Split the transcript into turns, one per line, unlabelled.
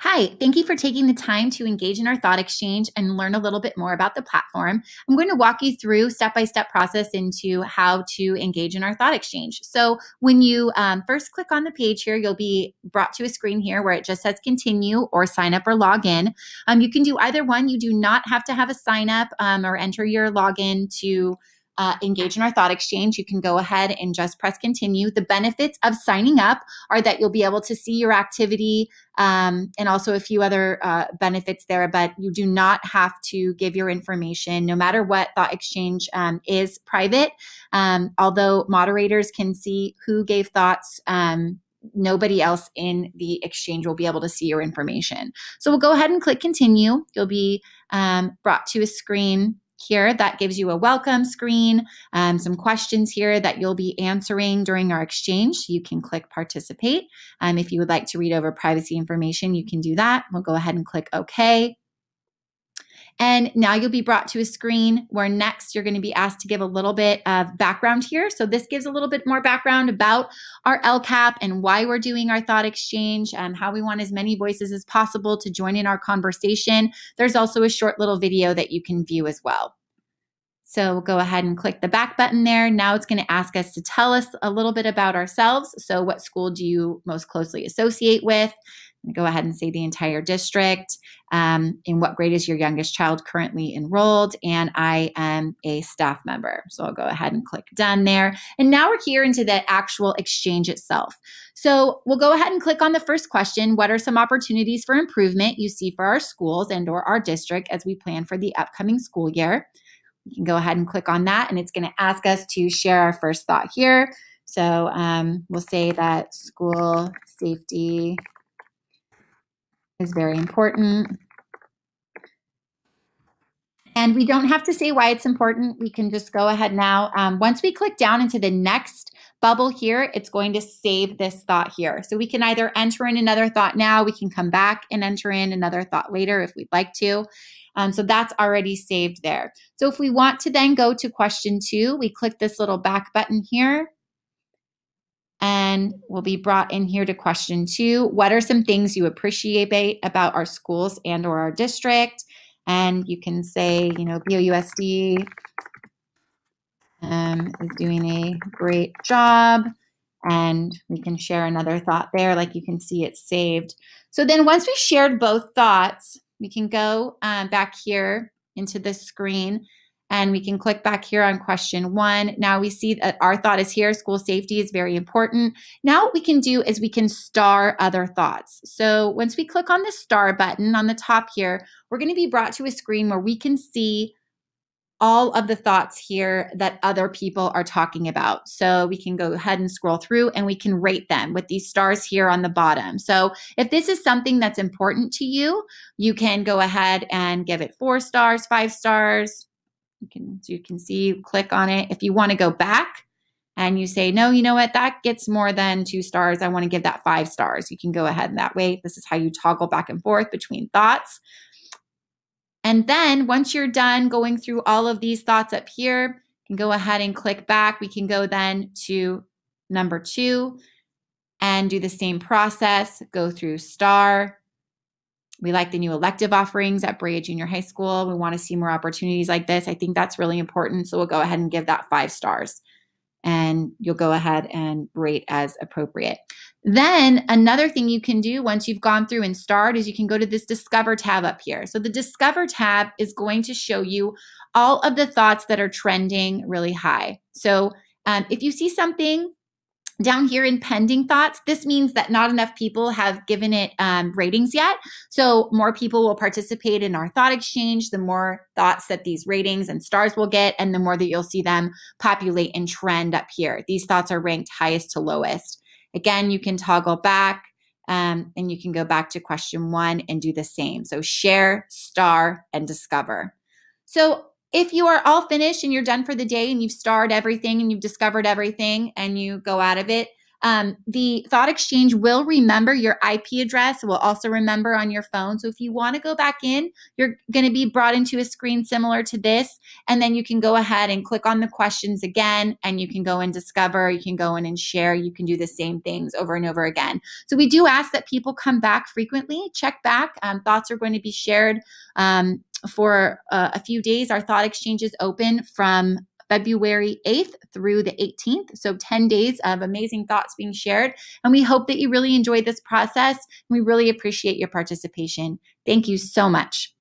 Hi, thank you for taking the time to engage in our thought exchange and learn a little bit more about the platform. I'm going to walk you through step-by-step process into how to engage in our thought exchange. So when you first click on the page here, you'll be brought to a screen here where it just says continue or sign up or log in. You can do either one. You do not have to have a sign up or enter your login to engage in our thought exchange. You can go ahead and just press continue. The benefits of signing up are that you'll be able to see your activity and also a few other benefits there, but you do not have to give your information. No matter what, Thought Exchange is private. Although moderators can see who gave thoughts, nobody else in the exchange will be able to see your information. So we'll go ahead and click continue. You'll be brought to a screen here that gives you a welcome screen, some questions here that you'll be answering during our exchange. You can click participate. If you would like to read over privacy information, you can do that. We'll go ahead and click OK. And now you'll be brought to a screen where next you're going to be asked to give a little bit of background here. So this gives a little bit more background about our LCAP and why we're doing our thought exchange and how we want as many voices as possible to join in our conversation. There's also a short little video that you can view as well. So we'll go ahead and click the back button there. Now it's going to ask us to tell us a little bit about ourselves. So what school do you most closely associate with? Go ahead and say the entire district. In what grade is your youngest child currently enrolled? And I am a staff member. So I'll go ahead and click done there. And now we're here into the actual exchange itself. So we'll go ahead and click on the first question. What are some opportunities for improvement you see for our schools and or our district as we plan for the upcoming school year? You can go ahead and click on that, and it's going to ask us to share our first thought here. So we'll say that school safety is very important. And we don't have to say why it's important. We can just go ahead now. Once we click down into the next bubble here, it's going to save this thought here. So we can either enter in another thought now, we can come back and enter in another thought later if we'd like to. So that's already saved there. So if we want to then go to question 2, we click this little back button here. And we'll be brought in here to question 2. What are some things you appreciate about our schools and or our district? And you can say, BOUSD is doing a great job. And we can share another thought there. Like you can see it's saved. So then once we shared both thoughts, we can go back here into this screen. And we can click back here on question 1. Now we see that our thought is here. School safety is very important. Now what we can do is we can star other thoughts. So once we click on the star button on the top here, we're going to be brought to a screen where we can see all of the thoughts here that other people are talking about. So we can go ahead and scroll through and we can rate them with these stars here on the bottom. So if this is something that's important to you, you can go ahead and give it 4 stars, 5 stars. You can see, click on it. If you want to go back and you say, no, you know what, that gets more than 2 stars. I want to give that 5 stars. You can go ahead that way. This is how you toggle back and forth between thoughts. And then once you're done going through all of these thoughts up here, you can go ahead and click back. We can go then to number 2 and do the same process, go through star. We like the new elective offerings at Brea Junior High School. We want to see more opportunities like this. I think that's really important. So we'll go ahead and give that 5 stars. And you'll go ahead and rate as appropriate. Then another thing you can do once you've gone through and starred is you can go to this Discover tab up here. So the Discover tab is going to show you all of the thoughts that are trending really high. So if you see something down here in pending thoughts, this means that not enough people have given it ratings yet. So more people will participate in our thought exchange, the more thoughts that these ratings and stars will get, and the more that you'll see them populate and trend up here. These thoughts are ranked highest to lowest. Again, you can toggle back and you can go back to question 1 and do the same. So share, star, and discover. So if you are all finished and you're done for the day and you've starred everything and you've discovered everything and you go out of it, The Thought Exchange will remember your IP address, will also remember on your phone. So if you want to go back in, you're going to be brought into a screen similar to this, and then you can go ahead and click on the questions again, and you can go and discover, you can go in and share, you can do the same things over and over again. So we do ask that people come back frequently, check back. Thoughts are going to be shared for a few days. Our Thought Exchange is open from February 8th through the 18th. So 10 days of amazing thoughts being shared. And we hope that you really enjoyed this process. We really appreciate your participation. Thank you so much.